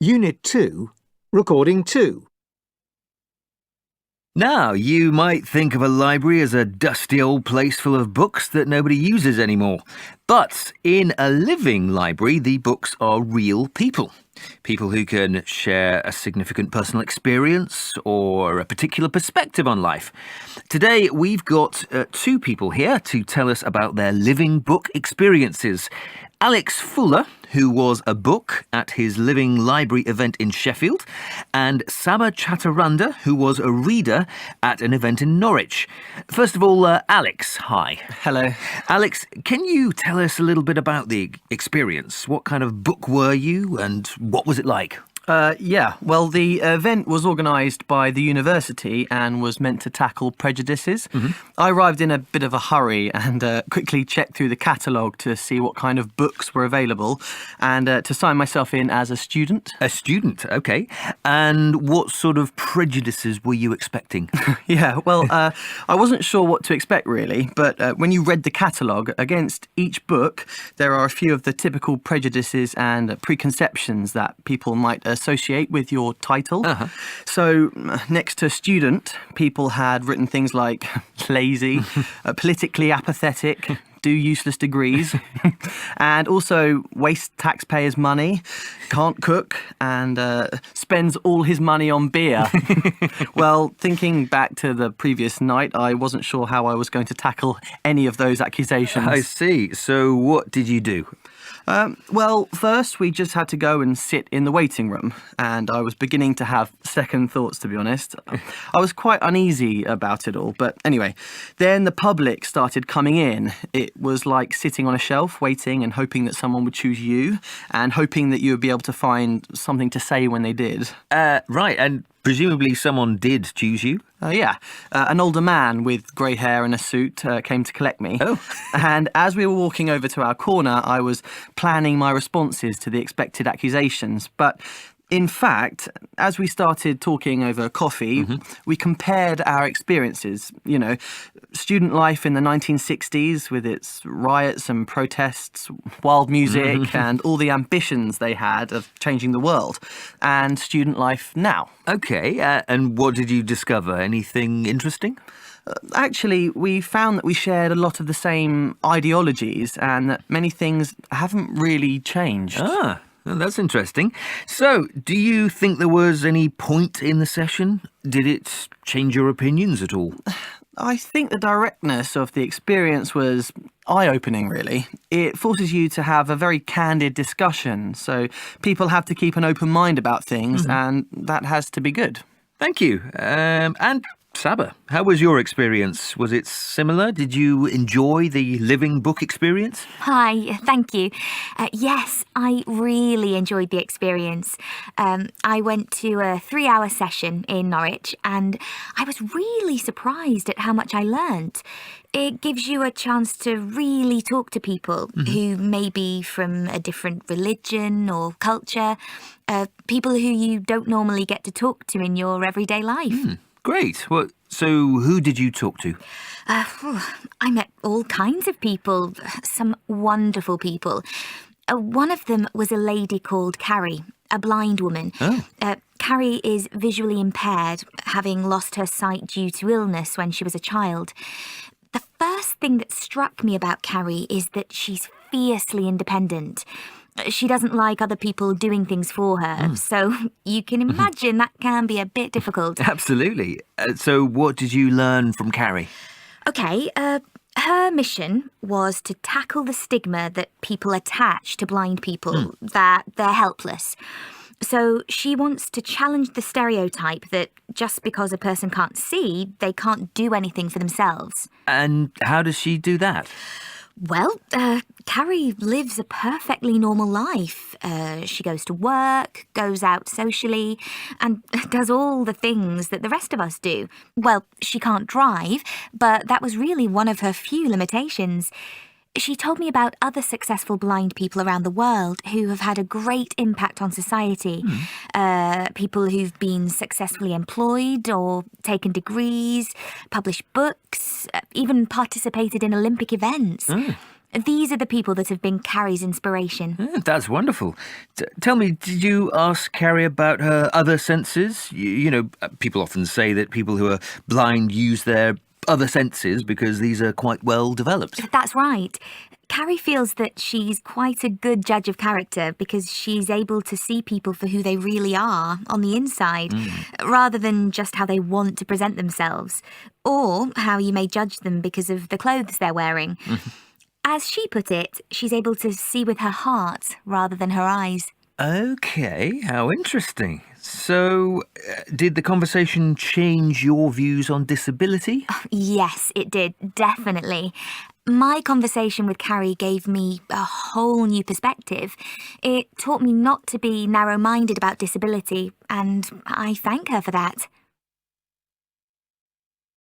Unit 2, Recording 2. Now, you might think of a library as a dusty old place full of books that nobody uses anymore. But in a living library, the books are real people. People who can share a significant personal experience or a particular perspective on life. Today, we've got two people here to tell us about their living book experiences. Alex Fuller, who was a book at his Living Library event in Sheffield, and Saba Chaturanga, who was a reader at an event in Norwich. First of all, Alex, hi. Hello. Alex, can you tell us a little bit about the experience? What kind of book were you and what was it like? Well, the event was organised by the university and was meant to tackle prejudices. I arrived in a bit of a hurry and quickly checked through the catalogue to see what kind of books were available and to sign myself in as a student. A student, okay. And what sort of prejudices were you expecting? I wasn't sure what to expect really, but when you read the catalogue, against each book, there are a few of the typical prejudices and preconceptions that people might associate with your title. So next to student, people had written things like lazy, politically apathetic, do useless degrees, and also waste taxpayers' money, can't cook, and spends all his money on beer. Well, thinking back to the previous night, I wasn't sure how I was going to tackle any of those accusations. I see. So what did you do? First we just had to go and sit in the waiting room, and I was beginning to have second thoughts, to be honest. I was quite uneasy about it all, but anyway, then the public started coming in. It was like sitting on a shelf, waiting and hoping that someone would choose you, and hoping that you would be able to find something to say when they did. Right, and presumably someone did choose you? An older man with grey hair and a suit came to collect me. Oh. And as we were walking over to our corner, I was planning my responses to the expected accusations. But in fact, as we started talking over coffee, we compared our experiences. You know, student life in the 1960s with its riots and protests, wild music, and all the ambitions they had of changing the world, and student life now. Okay, and what did you discover? Anything interesting? Actually, we found that we shared a lot of the same ideologies and that many things haven't really changed. Ah, well, that's interesting. So, do you think there was any point in the session? Did it change your opinions at all? I think the directness of the experience was eye-opening, really. It forces you to have a very candid discussion, so people have to keep an open mind about things, and that has to be good. Thank you. And Saba, how was your experience? Was it similar? Did you enjoy the living book experience? Hi, thank you. Yes, I really enjoyed the experience. I went to a 3-hour session in Norwich and I was really surprised at how much I learnt. It gives you a chance to really talk to people who may be from a different religion or culture, people who you don't normally get to talk to in your everyday life. Great. Well, so who did you talk to? I met all kinds of people, some wonderful people. One of them was a lady called Carrie, a blind woman. Carrie is visually impaired, having lost her sight due to illness when she was a child. The first thing that struck me about Carrie is that she's fiercely independent. She doesn't like other people doing things for her, so you can imagine that can be a bit difficult. Absolutely. So what did you learn from Carrie? Okay, her mission was to tackle the stigma that people attach to blind people, that they're helpless. So she wants to challenge the stereotype that just because a person can't see, they can't do anything for themselves. And how does she do that? Well, Carrie lives a perfectly normal life. She goes to work, goes out socially, and does all the things that the rest of us do. Well, she can't drive, but that was really one of her few limitations. She told me about other successful blind people around the world who have had a great impact on society. People who've been successfully employed or taken degrees, published books, even participated in Olympic events. These are the people that have been Carrie's inspiration. That's wonderful. Tell me, did you ask Carrie about her other senses? You know, people often say that people who are blind use their other senses because these are quite well developed. That's right. Carrie feels that she's quite a good judge of character because she's able to see people for who they really are on the inside, rather than just how they want to present themselves, or how you may judge them because of the clothes they're wearing. As she put it, she's able to see with her heart rather than her eyes. Okay, how interesting. So, did the conversation change your views on disability? Yes, it did, definitely. My conversation with Carrie gave me a whole new perspective. It taught me not to be narrow-minded about disability, and I thank her for that.